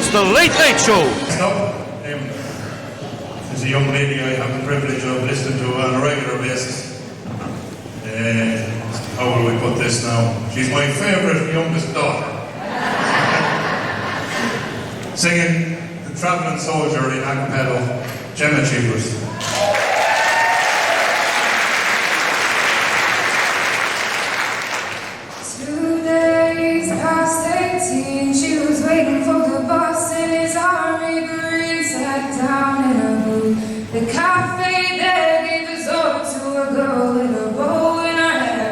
It's the Late Late Show. There's a young lady I have the privilege of listening to on a regular basis. How will we put this now? She's my favourite youngest daughter. Singing The Travelling Soldier in a cappella, Gemma Cheevers. 2 days past 18, she was waiting for the bus in his army green, sat down in a booth. The cafe there gave his order to a girl with a bow in her hair.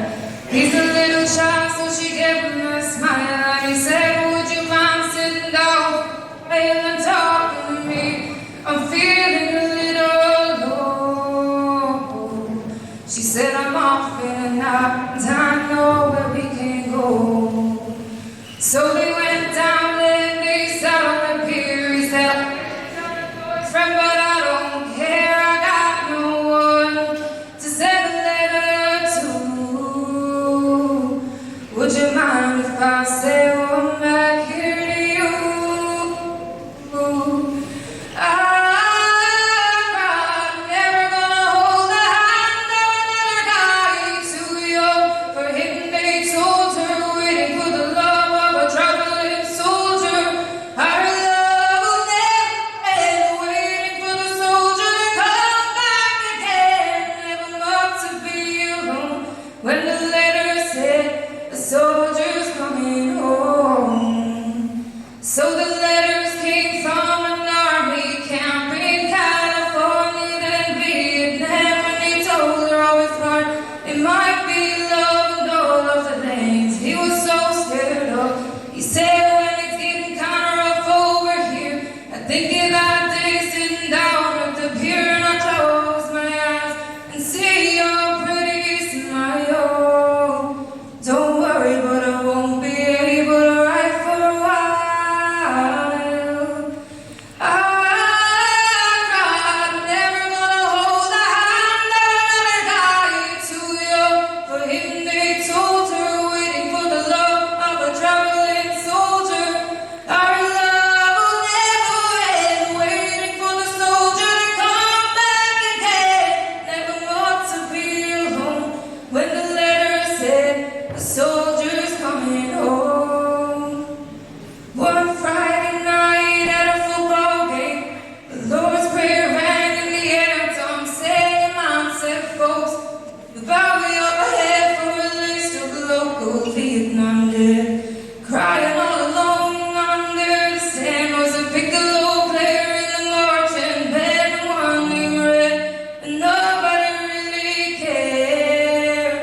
He's a little child, so she gave him a smile, and he said, would you mind sitting down, pale and talking to me? I'm feeling a little low. She said, I'm off in a night, and I know where we can go. So they went down and they sat on the pier. He said, I'm his friend, but I don't care. I got no one to send a letter to. Would you mind if I say one back here to you? I'm never gonna hold the hand of another guy too young for him. They told her, waiting for the love of a traveling soldier. Our love will never end, waiting for the soldier to come back again. Never loved to be alone when the letter said the soldier's coming home. So the letters came from an army camp in California, then Vietnam, and they told her all his heart it might be love and all of the names he was so scared of. He said, when it's getting kind of rough over here, I think of that day sitting down at the pier, and I close my eyes and see your pretty smile. Don't worry, but I won't be able to write for a while. I'm never gonna hold the hand of another guy too young for him. They told her, waiting for the love of a traveling soldier. Our love will never end, waiting for the soldier to come back again. Never want to be alone when the letter said the soldier's coming home. One Friday night at a football game, the Lord's Prayer rang in the anthem, saying a mindset, folks, the bow your head for a list of local Vietnam dead. Crying all alone under the stand was a piccolo player in the marching band, and one named Red, and nobody really cared.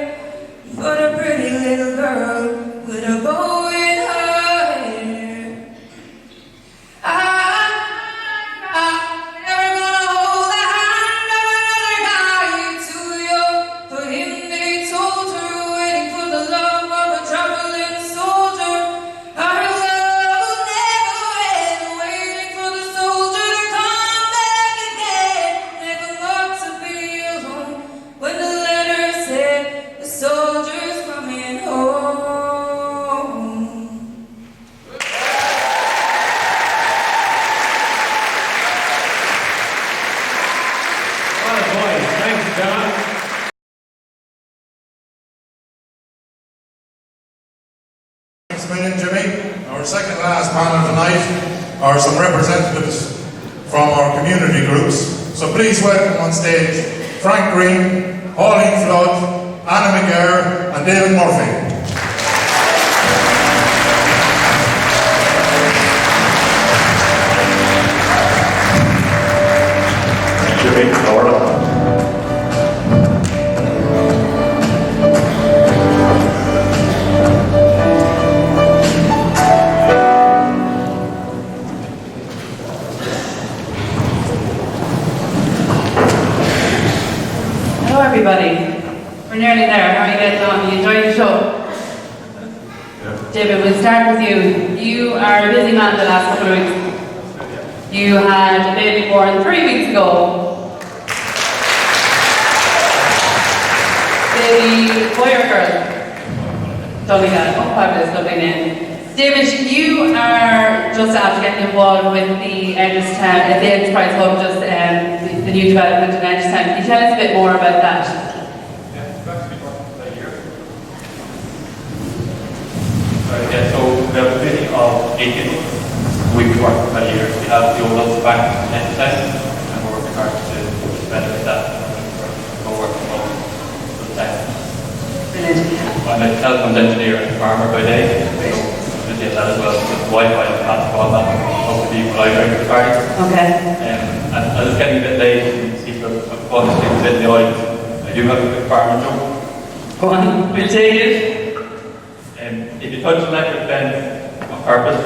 But a pretty little girl with a bow in her hair. I'm never gonna hold the hand of another guy too young for him. They told her, waiting for the love of a traveling soldier. Our love will never end, waiting for the soldier to come back again. Never loved to be alone when the letter said the soldier's coming home. What a voice. Thanks, John. Thanks a million, Jimmy. Our second last panel tonight are some representatives from our community groups. So please welcome on stage Frank Green, Pauline Flood, Anna McGarr, and David Murphy. Jimmy, Laura. Hello everybody. We're nearly there. How are you getting on? You enjoying the show? David, we'll start with you. You are a busy man the last couple of weeks. You had a baby born 3 weeks ago. Baby boy or girl? Dolly had, oh fabulous, lovely name. David, you are just after getting involved with the Edgeworthstown, the Enterprise Hub, just the new development in Edgeworthstown. Can you tell us a bit more about that? Yeah, we've actually worked for about a year. Yeah, so we have a committee of 8 people. We've been working for about a year. We have the old office back in Edgeworthstown, and we're working hard to benefit that. We're working on the time. Brilliant. I'm a telecoms engineer and farmer by day. So I did that as well. With Wi-Fi and pass broadband up to the library for the party. Okay. And I was getting a bit late and see if I've fallen asleep a bit in the audience. I do have a quick farmer joke. Go on, we'll take it. If you touch an electric fence on purpose,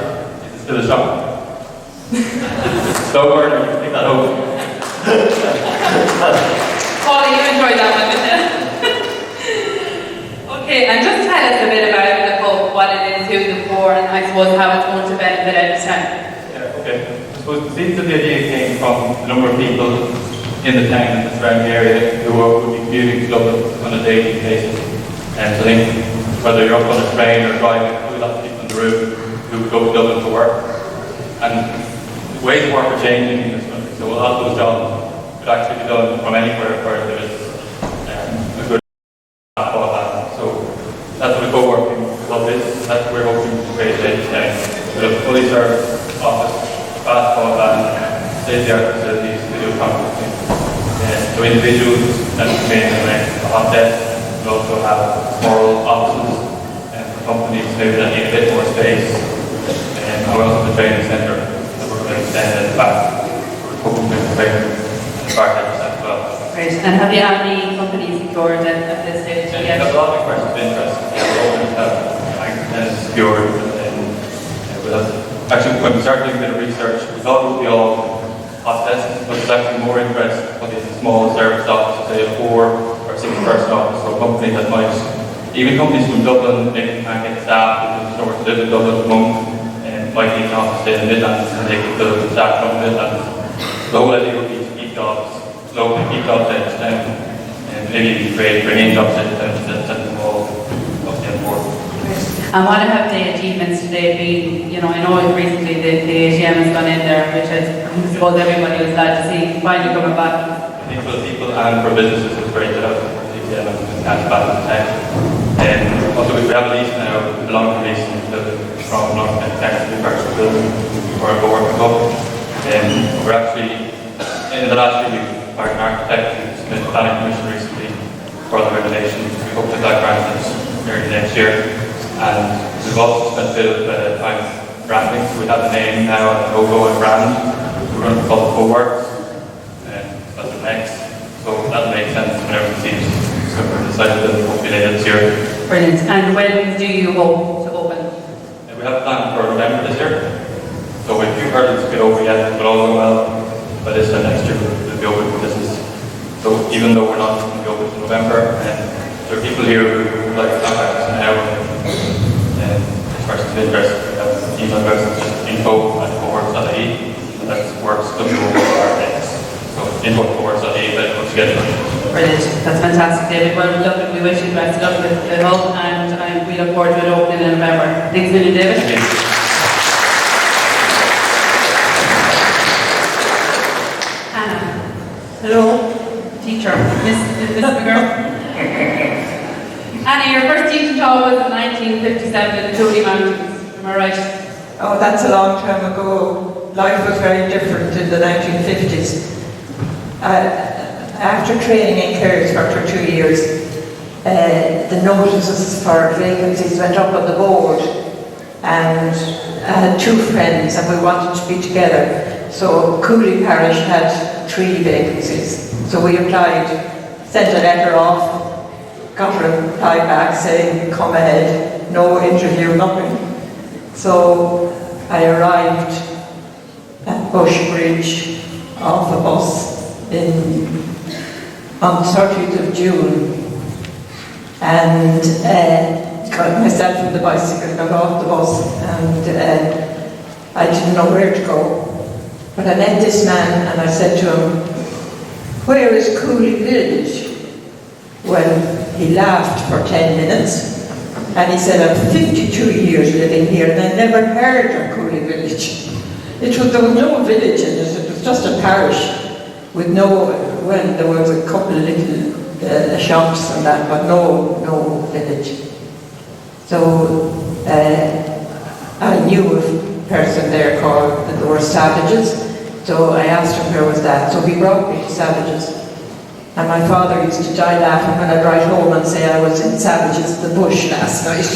is it still a shock? So hard, you pick that up. Paula, you enjoyed that one, didn't you? Okay, and just tell us a bit about the hub, what it is, who's it for, and I suppose how it's going to benefit Edgeworthstown. Yeah, okay. I suppose the seeds of the idea came from the number of people in the town and the surrounding area who would be commuting to Dublin on a daily basis. And so I think whether you're up on a train or driving, there's lots of people in the room who would go to Dublin for work. And the ways of work are changing in this country, so a lot of those jobs could actually be done from anywhere where there is a good broadband. So that's what a co-working club is. That's what we're hoping to create in Edgeworthstown. With a fully served office, fast broadband, state-of-the-art facilities, video conferencing. So individuals that come in and rent a hot desk. We also have small offices and for companies maybe that need a bit more space. And we also have a training centre that we're going to extend at the back. We're hoping to bring the back as well. Great. And have you had any companies secured at this stage? We have a lot of expressions of interest. We're hoping to have secured. We'll have, actually, when we started doing a bit of research, we thought it would be all hot desks, but there's actually more interest for these small service offices, say a 4 or 6 person office, so companies that might, even companies from Dublin, maybe can't get staff because there's nowhere to live in Dublin at the moment, and might need an office in the Midlands and they can build the staff from the Midlands. The whole idea would be to keep jobs local, keep jobs in Edgeworthstown, and maybe bring in jobs in Edgeworthstown and send them all up the M4. And what have the achievements today been? You know, I know recently the AGM has gone in there, which I suppose everybody was glad to see finally coming back. I think for the people and for businesses it's great to have the AGM and cash back in town. And also we have a lease now, a long-term lease from long-term town to purchase the building for a co-working club. And we're actually, in the last year we've hired an architect who submitted a planning commission recently for the regulations. We hope that that grant is early next year. And we've also spent a bit of time branding. So we have the name now and the logo and brand. We're going to call it Co-works. That's the next. So that makes sense whenever you see it. So we're decided to hopefully later this year. Brilliant. And when do you hope to open? We have a plan for November this year. So we've a few hurdles to get over yet, but all going well. By this time next year we'll be open for business. So even though we're not going to be open in November, and there are people here who would like to contact us now and express some interest. We have an email address, it's just info@coworks.ie. That's works W-O-R-X. So info@coworks.ie, but put together. Brilliant. That's fantastic, David. Well, look, we wish you the best of luck with the hub, and we look forward to it opening in November. Thanks a million, David. Thank you. Anna. Hello. Teacher. Miss McGurk. Anna, your first teaching job was in 1957 in the Toohey Mountains. Am I right? Oh, that's a long time ago. Life was very different in the 1950s. After training in Kerrisford for 2 years, the notices for vacancies went up on the board, and I had 2 friends and we wanted to be together. So Cooley Parish had 3 vacancies. So we applied, sent a letter off, got a reply back saying, come ahead, no interview, nothing. So I arrived at Bushbridge off a bus on the 30th of June, and got myself on the bicycle, got off the bus, and I didn't know where to go. But I met this man and I said to him, where is Cooley Village? Well, he laughed for 10 minutes And he said, I'm 52 years living here and I never heard of Cooley Village. There was no village in it, it was just a parish with there was a couple of little shops and that, but no village. So I knew a person there called the were Savages, so I asked him where was that. So he brought me to Savages. And my father used to die laughing when I'd write home and say I was in Savages, the bush last night.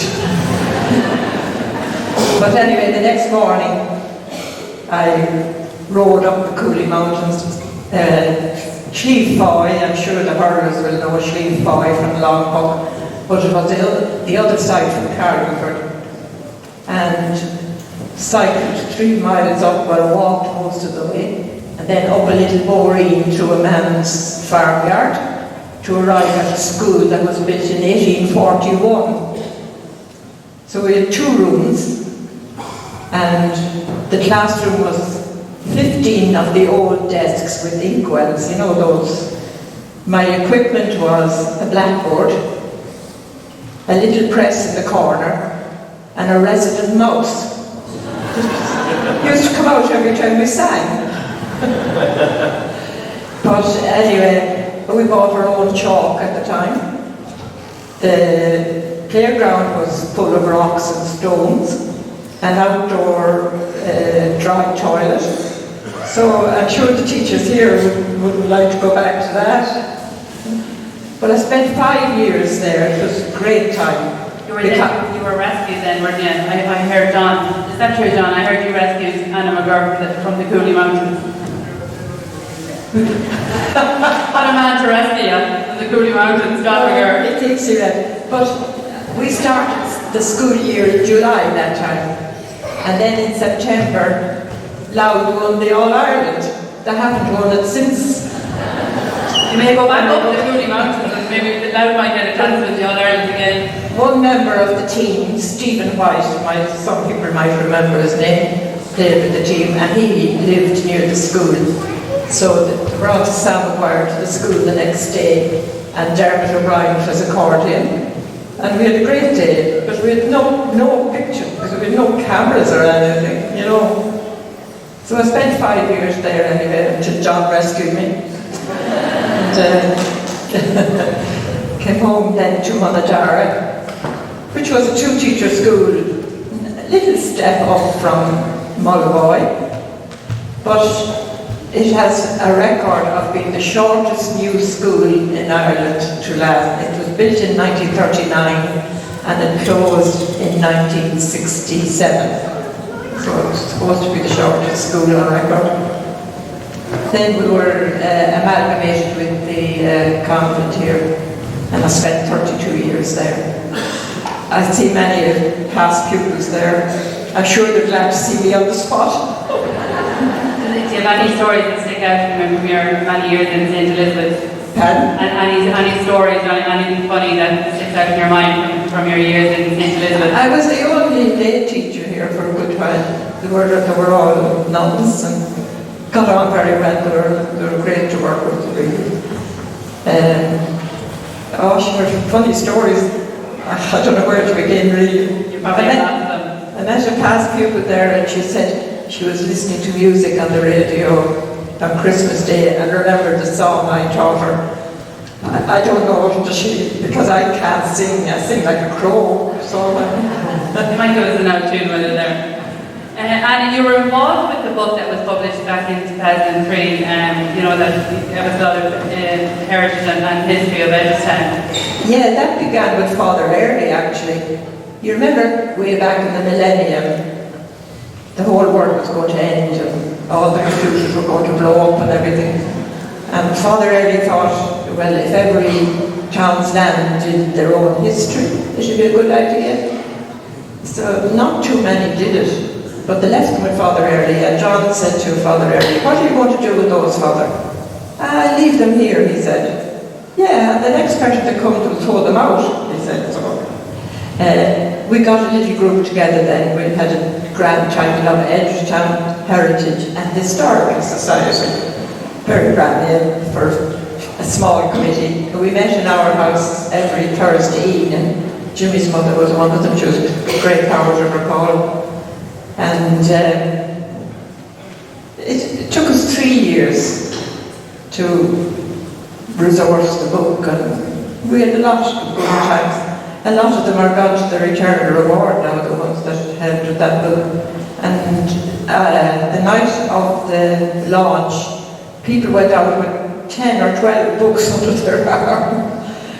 But anyway, the next morning, I rode up the Cooley Mountains. Slieve Foy, I'm sure the hurlers will know Slieve Foy from Longhook, but it was the other side from Carlingford. And cycled 3 miles up, well, walked most of the way, and then up a little boreen through a man's farmyard to arrive at a school that was built in 1841. So we had 2 rooms, and the classroom was 15 of the old desks with inkwells, you know those. My equipment was a blackboard, a little press in the corner, and a resident mouse. Used to come out every time we sang. But anyway, we bought our own chalk at the time. The playground was full of rocks and stones, an outdoor dry toilet. So I'm sure the teachers here would like to go back to that. But I spent 5 years there. It was a great time. You were rescued then, weren't you? I heard John. Is that true, John? I heard you rescued Anna McGurk from the Cooley Mountains. What a man to rescue you from the Cooley Mountains, John McGurk. It takes you that. But we started the school year in July that time. And then in September, Louth won the All-Ireland. They haven't won it since. You may go back up the Cooley Mountains and maybe Louth might get a chance with the All-Ireland again. One member of the team, Stephen White, some people might remember his name, played with the team, and he lived near the school. So they brought the Sam choir to the school the next day, and Dermot O'Brien was accordion. And we had a great day, but we had no picture, because we had no cameras or anything, you know. So I spent 5 years there anyway, until John rescued me. And came home then to Monadara, which was a 2-teacher school, a little step up from Mullaboy, but it has a record of being the shortest new school in Ireland to last. It was built in 1939 and it closed in 1967. So it's supposed to be the shortest school on record. Then we were amalgamated with the convent here, and I spent 32 years there. I see many past pupils there. I'm sure they're glad to see me on the spot. Do you have any stories that stick out from your many years in St. Elizabeth? Pardon? And any stories, anything funny that sticks out in your mind from your years in St. Elizabeth? I was the only lay teacher here for a good while. They were all nuns and got on very well. They were great to work with, really. Sure, funny stories. I don't know where to begin, really. You probably have lots of them. I met a past pupil there, and she said she was listening to music on the radio on Christmas Day, and remembered the song I taught her. I don't know, does she, because I can't sing. I sing like a crow, so You might give us an out tune with it there. And you were involved with the book that was published back in 2003, that Edgeworthstown Heritage and History of Edgeworthstown. yeah, that began with Father Early, actually. You remember, way back in the millennium, the whole world was going to end, and all the computers were going to blow up and everything. And Father Early thought, well, if every town's land did their own history, it should be a good idea. So not too many did it. But they left them with Father Early, and John said to Father Early, what are you going to do with those, Father? Leave them here, he said. Yeah, and the next person to come will throw them out, he said. So we got a little group together then. We had a grand title of Edgeworthstown Heritage and Historical Society. Very grand name for a small committee. We met in our house every Thursday evening Jimmy's mother was one of them. She was a great power to recall. And it took us 3 years to resource the book, and we had a lot of good times. A lot of them are gone to the return reward now, the ones that helped with that book. And the night of the launch, people went out with 10 or 12 books under their arm.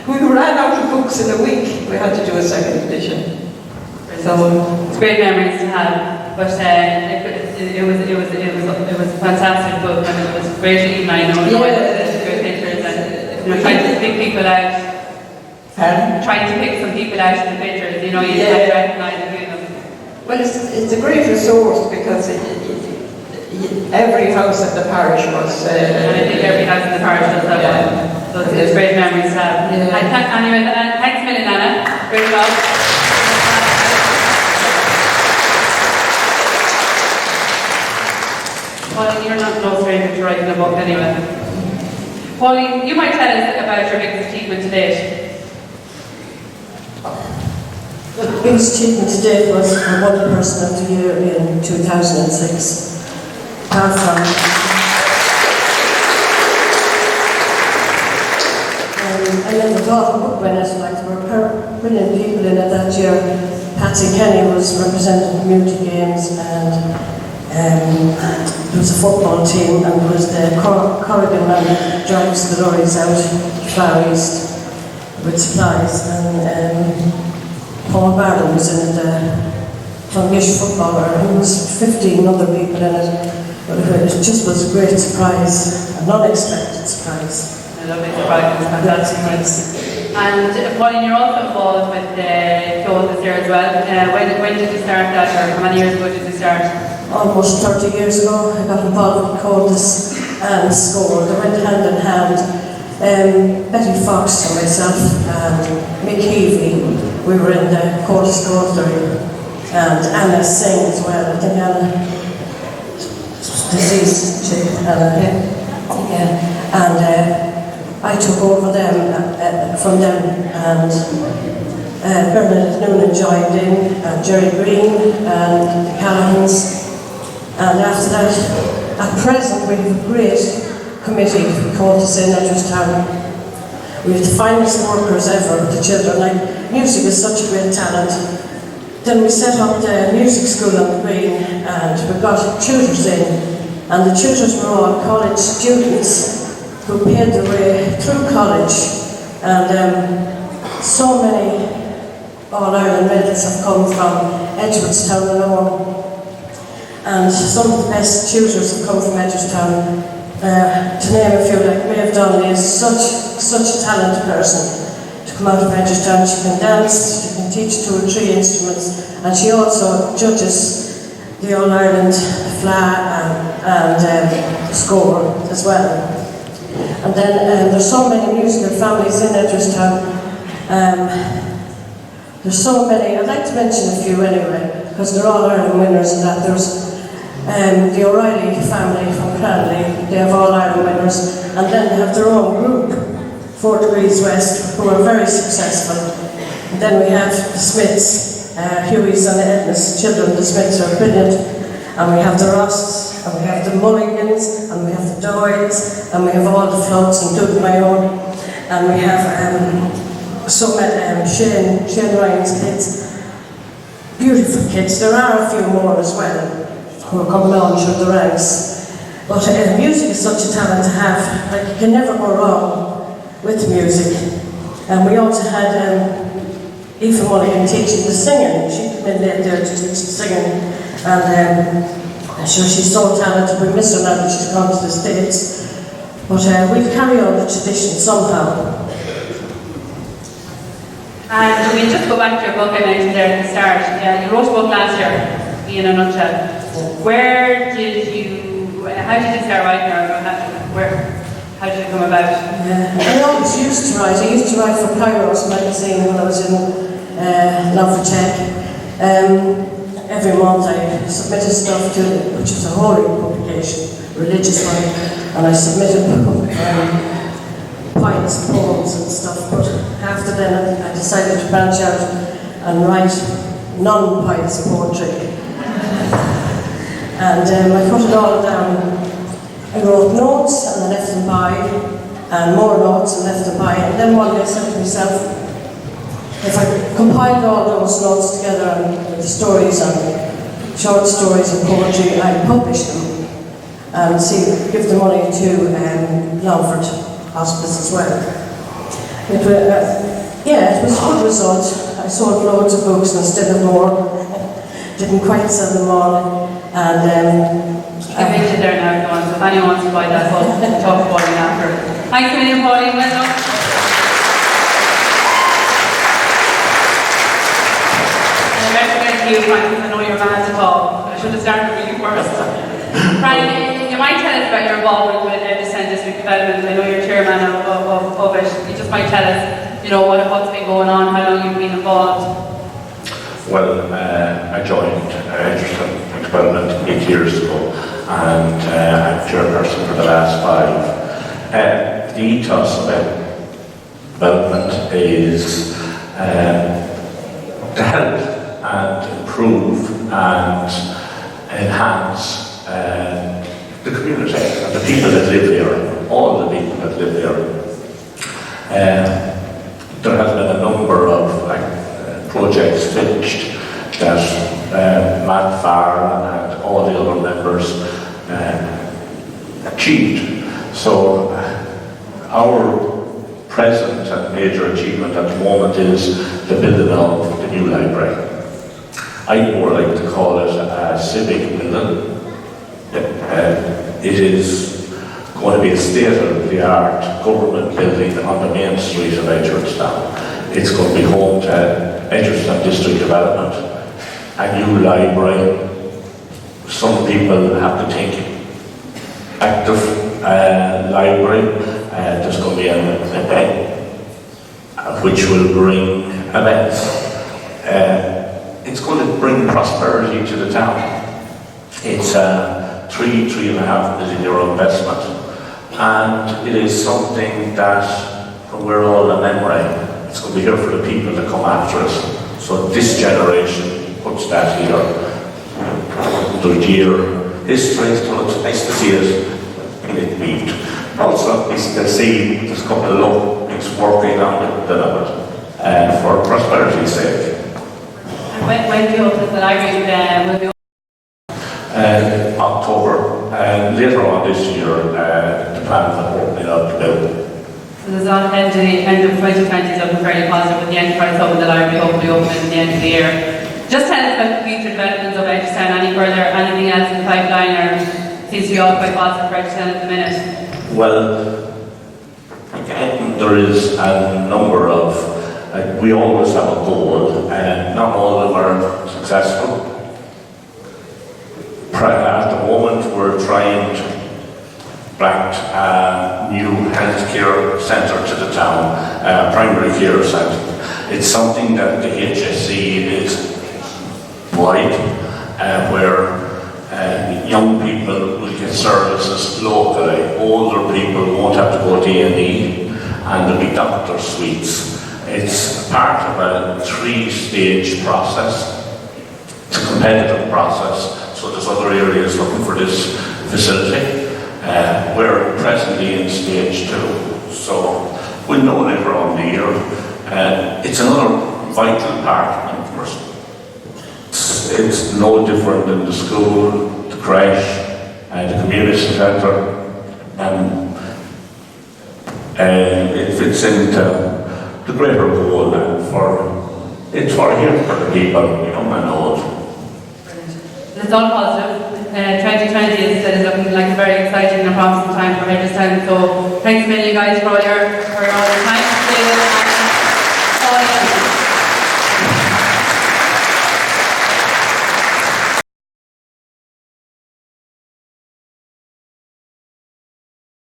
We ran out of books in a week. We had to do a second edition. So it's great memories to have, but it was a fantastic book, and it was great to even I know good pictures and trying to pick people out. Trying to pick some people out of the pictures, you can't recognise a few of them. Well, it's a great resource because every house in the parish was. And I think every house in the parish does have one. So it's great memories to have. Yeah. Anyway, thanks a million, Anna. Very well. Pauline, you're not no stranger to writing a book anyway. Pauline, you might tell us about your biggest achievement to date. The biggest achievement to date was I won the Person of the Year in 2006. Apart from I never thought I would win it. Like, there were brilliant people in it that year. Patsy Kenny was representing community games, and there was a football team, and there was the Corrigan man that drives the lorries out Far East with supplies, and Paul Barron was in it, Clongrish footballer, and there was 15 other people in it. But it just was a great surprise, an unexpected surprise. A lovely surprise, fantastic. And Pauline, you're also involved with the Close this year as well. When did you start that, or how many years ago did you start? Almost 30 years ago, I got involved with Codis and Score. They went hand in hand. Betty Fox and myself and Mick Heavey, we were in the Codis Rotary, and Anna Singh as well. I think Anna, deceased chick, Anna, yeah. And I took over them from them, and Bernadette Noonan joined in, and Jerry Green, and the Callahans. And after that, at present, we have a great committee called us in Edgeworthstown. We have the finest workers ever, the children. Like, music is such a great talent. Then we set up the music school on the Green, and we got tutors in. And the tutors were all college students who paid their way through college. And so many All-Ireland medals have come from Edgeworthstown alone. And some of the best tutors have come from Edgeworthstown. To name a few, like Maeve Donnelly is such a talented person to come out of Edgeworthstown. She can dance, she can teach 2 or 3 instruments, and she also judges the All-Ireland FLA and Score as well. And then there's so many musical families in Edgeworthstown. There's so many, I'd like to mention a few anyway, because they're all Ireland winners and that. There's the O'Reilly family from Cranley, they have all Ireland winners, and then they have their own group, 4 Degrees West, who are very successful. And then we have the Smiths, Hughie's and Edna's children. The Smiths are brilliant, and we have the Rosts, and we have the Mulligans, and we have the Doyles, and we have all the Floats and Doug my own, and we have Shane Ryan's kids. Beautiful kids. There are a few more as well who are coming on through the ranks. But music is such a talent to have. Like, you can never go wrong with music. And we also had Aoife Mulligan teaching the singing. She came in there to teach the singing. And I'm sure she's so talented. We miss her now that she's gone to the States. But we'll carry on the tradition somehow. And we just go back to your book I mentioned there at the start. You wrote a book last year, in a nutshell. How did you start writing, or how did it come about? I always used to write. I used to write for Kairos magazine when I was in Lovertech. Every month I submitted stuff to it, which is a holy publication, religious one, and I submitted pious poems and stuff, but half the after then I decided to branch out and write non-pious poetry. And I put it all down. I wrote notes and I left them by, and more notes and left them by. And then one day I said to myself, if I compiled all those notes together and the stories and short stories and poetry, I'd publish them and give the money to Longford Hospice as well. It was a good result. I sold loads of books instead of more. Didn't quite sell them all. And I mentioned there now, everyone, so if anyone wants to buy that book, talk about it after. Thanks a million, Pauline. Well done. And I recommend you, Frank, because I know you're mad to talk. I should have started with you first. Frank, you might tell us about your involvement with Edgeworthstown District Development. I know you're chairman of it. You just might tell us, what's been going on, how long you've been involved. Well, I joined Edgeworthstown Development 8 years ago, and I'm chairperson for the last 5. The ethos of development is to help and improve and enhance the community and the people that live here, all the people that live here. There has been a number of projects finished that Matt Farr and all the other members achieved. So our present and major achievement at the moment is the building of the new library. I'd more like to call it a civic building. It is going to be a state-of-the-art government building on the main street of Edgeworthstown. It's going to be home to Edgeworthstown District Development, a new library. Some people have to think active library. There's going to be an event which will bring events. It's going to bring prosperity to the town. It's a €3.5 million investment, and it is something that we're all a memory. It's going to be here for the people that come after us. So this generation puts that here. 100-year history, so it's nice to see it in it beat. Also, nice to see there's a couple of local things working on it, for prosperity's sake. And when do you open the library? Will be October. Later on this year, the plan for opening up the building. So there's not end of 2020 is looking fairly positive with the enterprise hub and the library hopefully opening at the end of the year. Just tell us about the future developments of Edgeworthstown. Any further, anything else in the pipeline, or seems to be all quite positive for Edgeworthstown at the minute? Well, again, there is a number of, we always have a goal, and not all of them are successful. At the moment, we're trying to plant a new healthcare centre to the town, primary care centre. It's something that the HSE is wide, where young people will get services locally, older people won't have to go to A&E, and there'll be doctor suites. It's part of a 3-stage process. It's a competitive process, so there's other areas looking for this facility. We're presently in stage 2, so we'll know later on the year. It's another vital part, of course. It's no different than the school, the creche, the community centre, and it fits into the greater goal, and it's for here for the people, young and old. It's all positive. 2020 is looking like a very exciting and promising time for Edgeworthstown. So thanks a million guys for all your time.